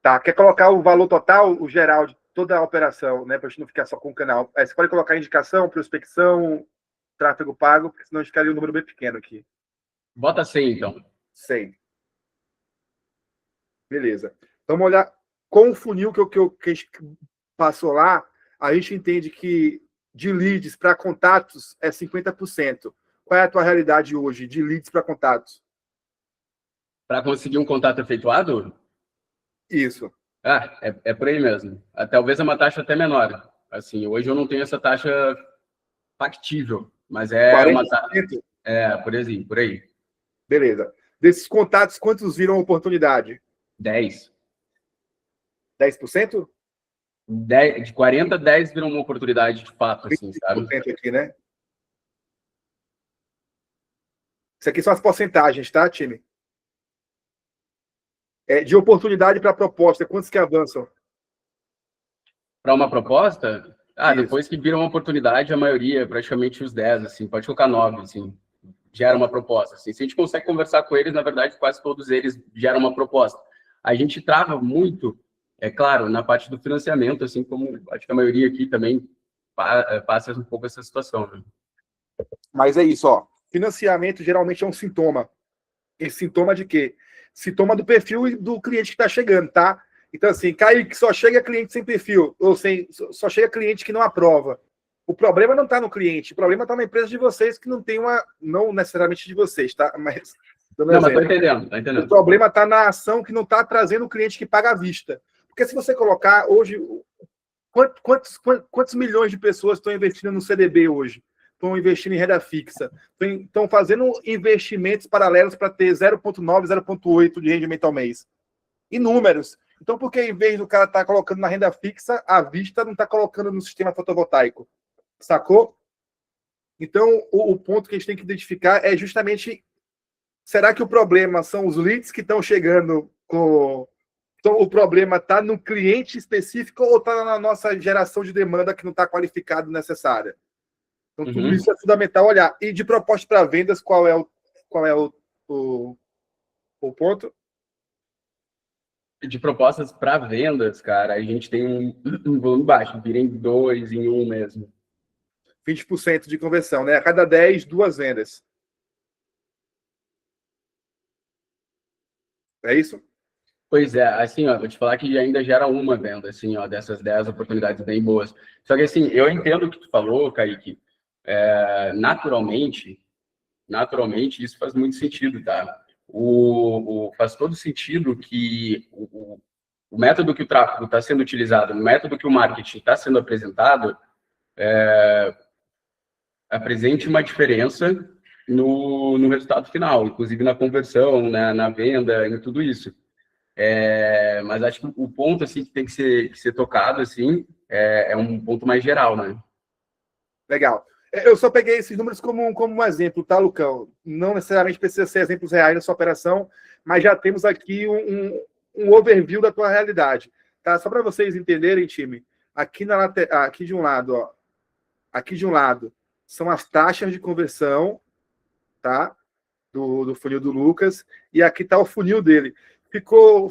Tá, quer colocar o valor total, o geral de toda a operação, né? Para a gente não ficar só com o canal. Você pode colocar indicação, prospecção, tráfego pago, porque senão ficaria um número bem pequeno aqui. Bota 100, então. 100. Beleza. Vamos olhar com o funil que a gente passou lá, a gente entende que de leads para contatos é 50%. Qual é a tua realidade hoje de leads para contatos? Para conseguir um contato efetuado? Isso. É por aí mesmo. Talvez é uma taxa até menor. Assim, hoje eu não tenho essa taxa factível, mas é 40%? uma taxa. Por aí. Beleza. Desses contatos, quantos viram oportunidade? 10. 10%? De 40, 10 viram uma oportunidade de fato, assim, sabe? Aqui, né? Isso aqui são as porcentagens, tá, time? De oportunidade para proposta, quantos que avançam? Para uma proposta? Isso. Depois que viram uma oportunidade, a maioria, praticamente os 10, assim, pode colocar 9, assim, gera uma proposta. Assim. Se a gente consegue conversar com eles, na verdade, quase todos eles geram uma proposta. A gente trava muito, é claro, na parte do financiamento, assim como acho que a maioria aqui também passa um pouco essa situação. Né? Mas é isso, ó. Financiamento geralmente é um sintoma. Esse sintoma de quê? Sintoma do perfil do cliente que está chegando, tá? Então, assim, Kaique, só chega cliente sem perfil, ou só chega cliente que não aprova. O problema não está no cliente, o problema está na empresa de vocês que não tem não necessariamente de vocês, tá? Mas tô entendendo. O problema está na ação que não está trazendo o cliente que paga à vista. Porque se você colocar hoje, quantos milhões de pessoas estão investindo no CDB hoje? Estão investindo em renda fixa, estão fazendo investimentos paralelos para ter 0,9, 0,8 de rendimento ao mês. Inúmeros. Então, por que em vez do cara estar colocando na renda fixa, à vista não está colocando no sistema fotovoltaico? Sacou? Então, o ponto que a gente tem que identificar é justamente, será que o problema são os leads que estão chegando com... Então, o problema está no cliente específico ou está na nossa geração de demanda que não está qualificada necessária? Então, tudo isso é fundamental olhar. E de proposta para vendas, qual é o ponto? De propostas para vendas, cara, a gente tem um volume baixo, vira em 2, em 1 mesmo. 20% de conversão, né? A cada 10, 2 vendas. É isso? Pois é, assim, ó, vou te falar que ainda gera uma venda, assim, ó, dessas 10 oportunidades bem boas. Só que, assim, eu entendo o que tu falou, Kaique, naturalmente, isso faz muito sentido, tá? Faz todo sentido que o método que o tráfego está sendo utilizado, o método que o marketing está sendo apresentado, apresente uma diferença no resultado final, inclusive na conversão, na venda, em tudo isso. Mas acho que o ponto assim, que tem que ser tocado assim, é um ponto mais geral, né? Legal. Eu só peguei esses números como um exemplo, tá, Lucão? Não necessariamente precisa ser exemplos reais da sua operação, mas já temos aqui um overview da tua realidade. Tá? Só para vocês entenderem, time, aqui de um lado, ó, aqui de um lado são as taxas de conversão, tá? Do funil do Lucas, e aqui está o funil dele.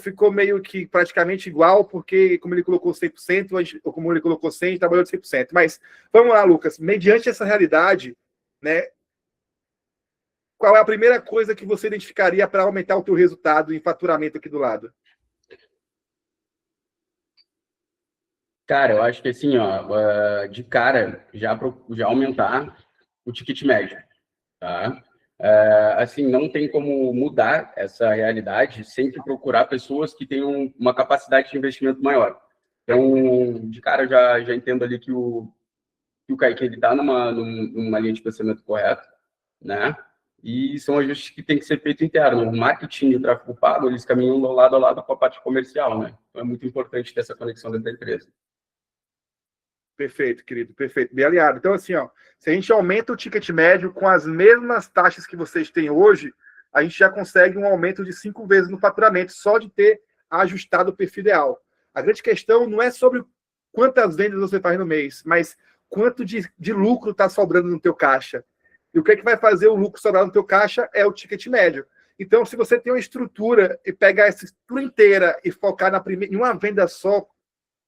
Ficou meio que praticamente igual, porque como ele colocou 100%, ou como ele colocou 100%, trabalhou de 100%. Mas vamos lá, Lucas. Mediante essa realidade, né? Qual é a primeira coisa que você identificaria para aumentar o teu resultado em faturamento aqui do lado? Cara, eu acho que assim, ó, de cara, já aumentar o ticket médio, tá? Assim, não tem como mudar essa realidade sem que procurar pessoas que tenham uma capacidade de investimento maior. Então, de cara, já entendo ali que o Kaique, ele está numa linha de pensamento correta, né? E são ajustes que tem que ser feito interno. O marketing e o tráfego pago, eles caminham lado a lado com a parte comercial, né? Então, é muito importante ter essa conexão dentro da empresa. Perfeito, querido, perfeito. Bem alinhado. Então, assim, ó, se a gente aumenta o ticket médio com as mesmas taxas que vocês têm hoje, a gente já consegue um aumento de 5 vezes no faturamento, só de ter ajustado o perfil ideal. A grande questão não é sobre quantas vendas você faz no mês, mas quanto de lucro está sobrando no teu caixa. E o que é que vai fazer o lucro sobrar no teu caixa é o ticket médio. Então, se você tem uma estrutura e pegar essa estrutura inteira e focar em uma venda só,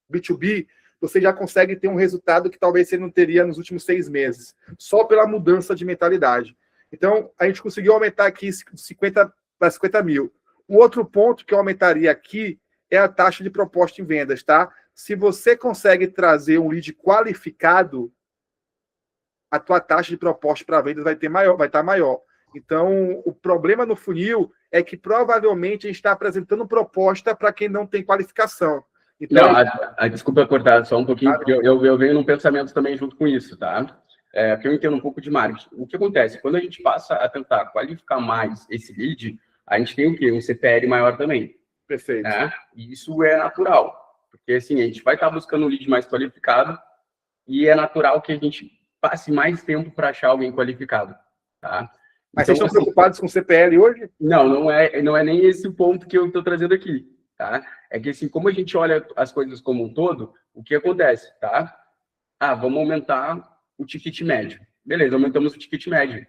B2B, você já consegue ter um resultado que talvez você não teria nos últimos 6 meses, só pela mudança de mentalidade. Então, a gente conseguiu aumentar aqui 50 para 50 mil. O outro ponto que eu aumentaria aqui é a taxa de proposta em vendas, tá? Se você consegue trazer um lead qualificado, a tua taxa de proposta para vendas vai estar maior. Então, o problema no funil é que provavelmente a gente está apresentando proposta para quem não tem qualificação. Então, não, desculpa cortar só um pouquinho, porque eu venho num pensamento também junto com isso, tá? Porque eu entendo um pouco de marketing. O que acontece? Quando a gente passa a tentar qualificar mais esse lead, a gente tem o quê? Um CPL maior também. Perfeito. Né? E isso é natural, porque assim, a gente vai estar buscando um lead mais qualificado e é natural que a gente passe mais tempo para achar alguém qualificado, tá? Mas então, vocês estão preocupados com CPL hoje? Não é nem esse o ponto que eu estou trazendo aqui. Tá? É que assim, como a gente olha as coisas como um todo, o que acontece, tá? Vamos aumentar o ticket médio. Beleza, aumentamos o ticket médio.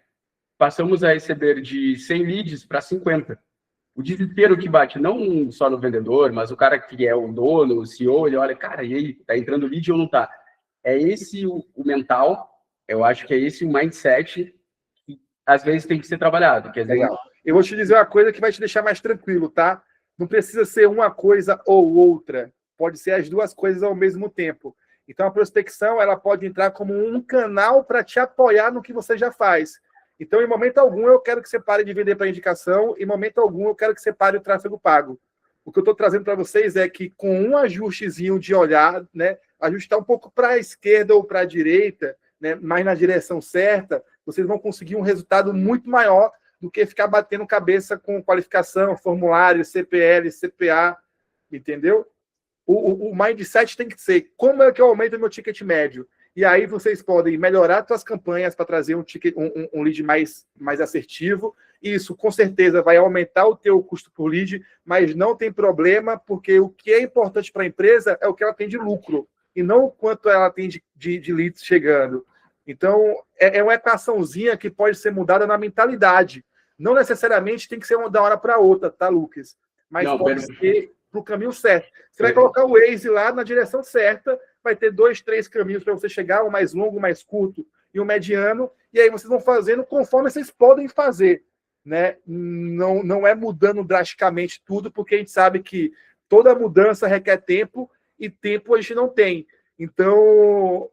Passamos a receber de 100 leads para 50. O desespero que bate não só no vendedor, mas o cara que é o dono, o CEO, ele olha, cara, e aí, tá entrando lead ou não tá? É esse o mental, eu acho que é esse o mindset que às vezes tem que ser trabalhado. Quer dizer, legal. Eu vou te dizer uma coisa que vai te deixar mais tranquilo, tá? Não precisa ser uma coisa ou outra. Pode ser as duas coisas ao mesmo tempo. Então, a prospecção ela pode entrar como um canal para te apoiar no que você já faz. Então, em momento algum, eu quero que você pare de vender para indicação. Em momento algum, eu quero que você pare o tráfego pago. O que eu estou trazendo para vocês é que, com um ajustezinho de olhar, né, ajustar um pouco para a esquerda ou para a direita, né, mas na direção certa, vocês vão conseguir um resultado muito maior do que ficar batendo cabeça com qualificação, formulário, CPL, CPA, entendeu? O mindset tem que ser, como é que eu aumento o meu ticket médio? E aí vocês podem melhorar suas campanhas para trazer um lead mais assertivo. Isso, com certeza, vai aumentar o teu custo por lead, mas não tem problema, porque o que é importante para a empresa é o que ela tem de lucro, e não o quanto ela tem de leads chegando. Então, é uma equaçãozinha que pode ser mudada na mentalidade. Não necessariamente tem que ser uma da hora para outra, tá, Lucas? Mas pode ser para o caminho certo. Você vai colocar o Waze lá na direção certa, vai ter 2, 3 caminhos para você chegar, um mais longo, um mais curto e um mediano, e aí vocês vão fazendo conforme vocês podem fazer. Né? Não é mudando drasticamente tudo, porque a gente sabe que toda mudança requer tempo, e tempo a gente não tem. Então,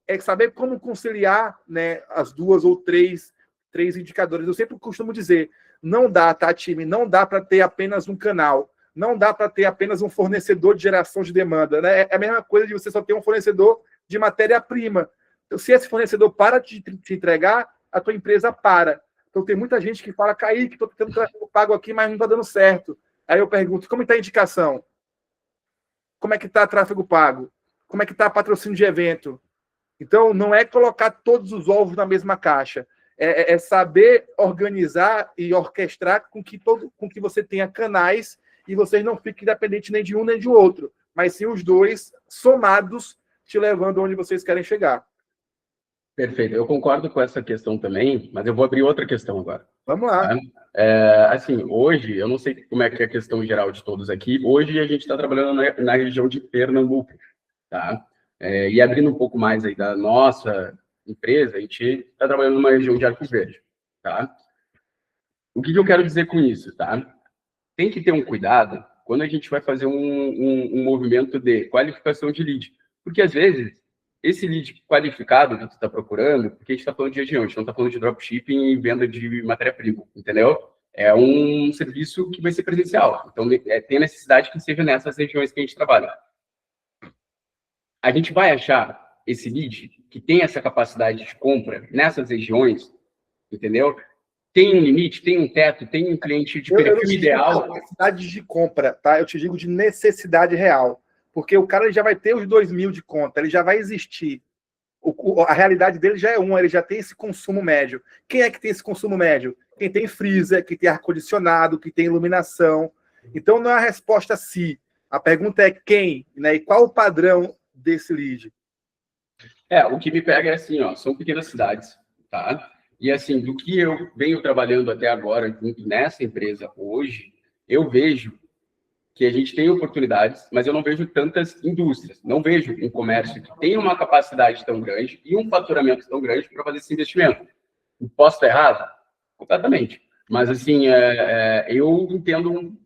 é saber como conciliar, né, as 2 ou 3 indicadores. Eu sempre costumo dizer, não dá, tá, time? Não dá para ter apenas um canal. Não dá para ter apenas um fornecedor de geração de demanda. Né? É a mesma coisa de você só ter um fornecedor de matéria-prima. Então, se esse fornecedor para de te entregar, a tua empresa para. Então, tem muita gente que fala, Kaique, estou tendo tráfego pago aqui, mas não está dando certo. Aí eu pergunto, como está a indicação? Como é que está tráfego pago? Como é que está patrocínio de evento? Então, não é colocar todos os ovos na mesma caixa. É saber organizar e orquestrar com que você tenha canais e vocês não fiquem dependentes nem de um nem de outro, mas sim os dois somados te levando onde vocês querem chegar. Perfeito. Eu concordo com essa questão também, mas eu vou abrir outra questão agora. Vamos lá. Assim, hoje, eu não sei como é que é a questão geral de todos aqui, hoje a gente está trabalhando na região de Pernambuco, tá? E abrindo um pouco mais aí da nossa empresa, a gente está trabalhando numa região de Arco Verde, tá? O que eu quero dizer com isso, tá? Tem que ter um cuidado quando a gente vai fazer um movimento de qualificação de lead. Porque, às vezes, esse lead qualificado que tu está procurando, porque a gente está falando de região, a gente não está falando de dropshipping e venda de matéria-prima, entendeu? É um serviço que vai ser presencial. Então, tem necessidade que seja nessas regiões que a gente trabalha. A gente vai achar esse lead que tem essa capacidade de compra nessas regiões, entendeu? Tem um limite, tem um teto, tem um cliente de perfil ideal. Necessidade de compra, tá? Eu te digo de necessidade real. Porque o cara já vai ter os 2.000 de conta, ele já vai existir. A realidade dele já é uma, ele já tem esse consumo médio. Quem é que tem esse consumo médio? Quem tem freezer, que tem ar-condicionado, que tem iluminação. Então, não é a resposta se. A pergunta é quem, né? E qual o padrão desse lead? O que me pega é assim, ó, são pequenas cidades, tá? E assim, do que eu venho trabalhando até agora nessa empresa hoje, eu vejo que a gente tem oportunidades, mas eu não vejo tantas indústrias, não vejo um comércio que tenha uma capacidade tão grande e um faturamento tão grande para fazer esse investimento. Posso estar errado? Completamente. Mas assim, eu entendo.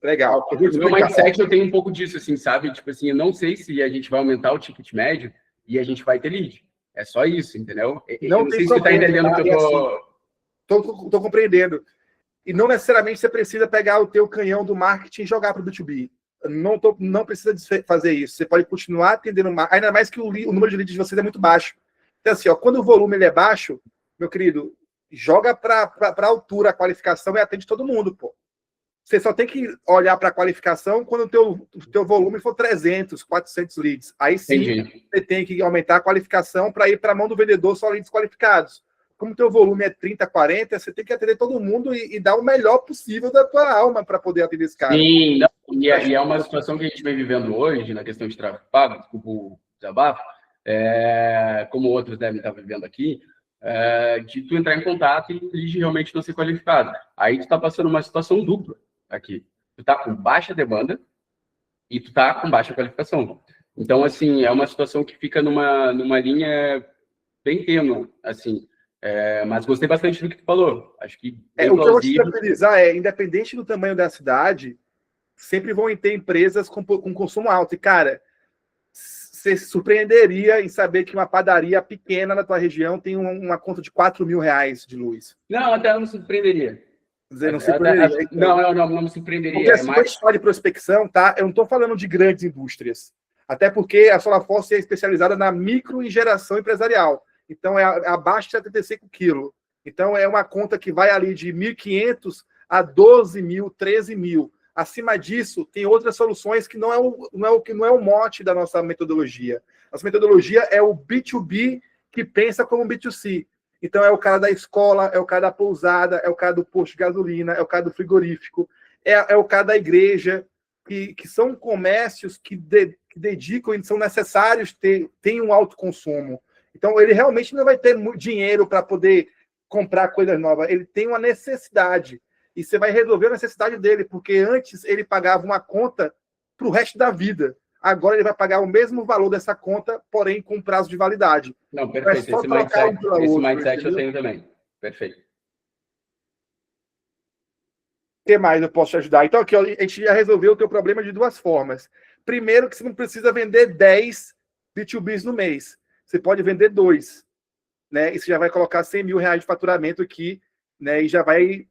Legal. No meu mindset eu tenho um pouco disso, assim, sabe? Tipo assim, eu não sei se a gente vai aumentar o ticket médio e a gente vai ter lead. É só isso, entendeu? Não sei se você está entendendo o que eu tô compreendendo. E não necessariamente você precisa pegar o teu canhão do marketing e jogar para o B2B. Não precisa fazer isso. Você pode continuar atendendo, ainda mais que o número de leads de vocês é muito baixo. Então, assim, ó, quando o volume ele é baixo, meu querido, joga para a altura a qualificação e atende todo mundo, pô. Você só tem que olhar para a qualificação quando o teu volume for 300, 400 leads. Aí sim, entendi. Você tem que aumentar a qualificação para ir para a mão do vendedor só leads qualificados. Como o teu volume é 30, 40, você tem que atender todo mundo e dar o melhor possível da tua alma para poder atender esse cara. Sim, não, e é uma situação que a gente vem vivendo hoje, na questão de tráfego pago, desculpa o desabafo, como outros devem estar vivendo aqui, de tu entrar em contato e o lead realmente não ser qualificado. Aí tu está passando uma situação dupla aqui. Tu está com baixa demanda e tu está com baixa qualificação. Então, assim, é uma situação que fica numa linha bem tênue, assim. Mas gostei bastante do que tu falou. Acho que o que eu vou te tranquilizar independente do tamanho da cidade, sempre vão ter empresas com consumo alto. E, cara, você se surpreenderia em saber que uma padaria pequena na tua região tem uma conta de R$4.000 de luz. Não, até não me surpreenderia. Dizer, não se surpreenderia. Não me surpreenderia. Porque assim, quando a gente fala de prospecção, tá? Eu não estou falando de grandes indústrias. Até porque a SolarForce é especializada na micro e geração empresarial. Então, é abaixo de 75 quilos. Então, é uma conta que vai ali de 1.500 a 12.000, 13.000. Acima disso, tem outras soluções que não é o mote da nossa metodologia. Nossa metodologia é o B2B que pensa como B2C. Então, é o cara da escola, é o cara da pousada, é o cara do posto de gasolina, é o cara do frigorífico, é o cara da igreja, que são comércios que dedicam e são necessários ter um alto consumo. Então, ele realmente não vai ter dinheiro para poder comprar coisas novas. Ele tem uma necessidade. E você vai resolver a necessidade dele, porque antes ele pagava uma conta para o resto da vida. Agora ele vai pagar o mesmo valor dessa conta, porém com prazo de validade. Não, perfeito. Esse mindset eu tenho também. Perfeito. O que mais eu posso te ajudar? Então, aqui, ó, a gente já resolveu o teu problema de duas formas. Primeiro, que você não precisa vender 10 B2Bs no mês. Você pode vender 2, né? E você já vai colocar R$100.000 de faturamento aqui, né? E já vai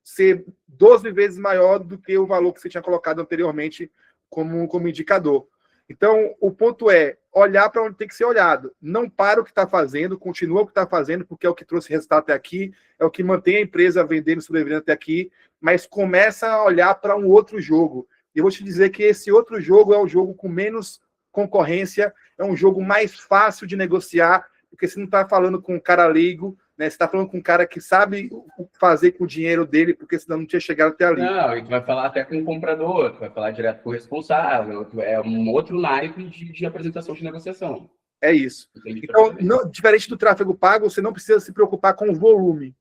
ser 12 vezes maior do que o valor que você tinha colocado anteriormente como indicador. Então, o ponto é olhar para onde tem que ser olhado. Não para o que está fazendo, continua o que está fazendo, porque é o que trouxe resultado até aqui, é o que mantém a empresa vendendo e sobrevivendo até aqui, mas começa a olhar para um outro jogo. E eu vou te dizer que esse outro jogo é um jogo com menos concorrência, é um jogo mais fácil de negociar, porque você não está falando com um cara leigo, né? Você está falando com um cara que sabe o que fazer com o dinheiro dele, porque senão não tinha chegado até ali. Não, e tu vai falar até com o comprador, tu vai falar direto com o responsável, é um outro naipe de apresentação de negociação. É isso. Então, diferente do tráfego pago, você não precisa se preocupar com o volume,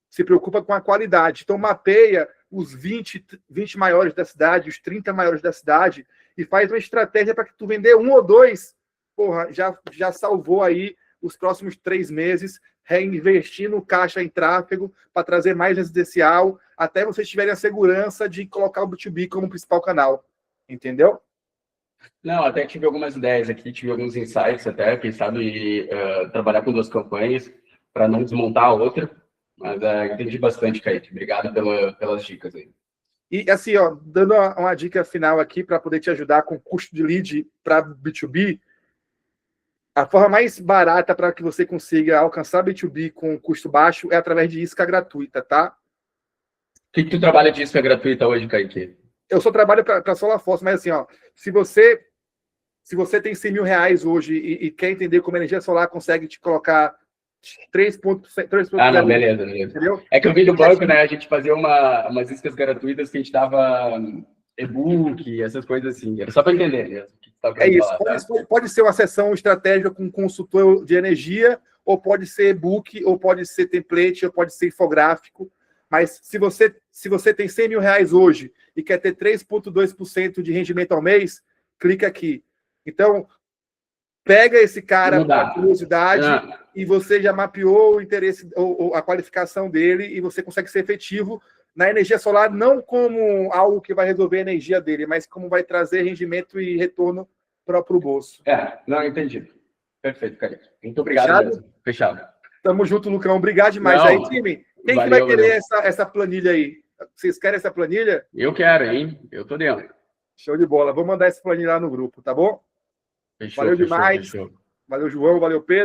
se preocupa com a qualidade. Então, mapeia os 20 maiores da cidade, os 30 maiores da cidade, e faz uma estratégia para que tu vender 1 ou 2, porra, já salvou aí os próximos 3 meses, reinvestindo caixa em tráfego para trazer mais residencial, até vocês tiverem a segurança de colocar o B2B como principal canal. Entendeu? Não, até tive algumas ideias aqui, tive alguns insights até, quem sabe trabalhar com 2 campanhas para não desmontar a outra, mas entendi bastante, Kaique. Obrigado pelas dicas aí. E assim, ó, dando uma dica final aqui para poder te ajudar com custo de lead para B2B, a forma mais barata para que você consiga alcançar B2B com custo baixo é através de isca gratuita, tá? O que tu trabalha de isca gratuita hoje, Kaique? Eu só trabalho para SolarForce, mas assim, ó, se você tem 100 mil reais hoje e quer entender como a energia solar consegue te colocar 3,0... Ah, não, beleza. Entendeu? É que eu vi do banco, né? A gente fazia umas iscas gratuitas que a gente dava e-book, essas coisas assim. Era só para entender mesmo. É isso. Pode ser uma sessão estratégica com um consultor de energia, ou pode ser e-book, ou pode ser template, ou pode ser infográfico. Mas se você tem 100 mil reais hoje e quer ter 3,2% de rendimento ao mês, clica aqui. Então, pega esse cara por curiosidade e você já mapeou o interesse ou a qualificação dele e você consegue ser efetivo na energia solar, não como algo que vai resolver a energia dele, mas como vai trazer rendimento e retorno para o bolso. Não, entendi. Perfeito, Kaique. Muito obrigado mesmo. Fechado. Tamo junto, Lucão. Obrigado demais aí, time. Quem que vai querer essa planilha aí? Vocês querem essa planilha? Eu quero, hein? Eu tô dentro. Show de bola. Vou mandar essa planilha lá no grupo, tá bom? Fechou, valeu demais. Fechou. Valeu, João. Valeu, Pedro.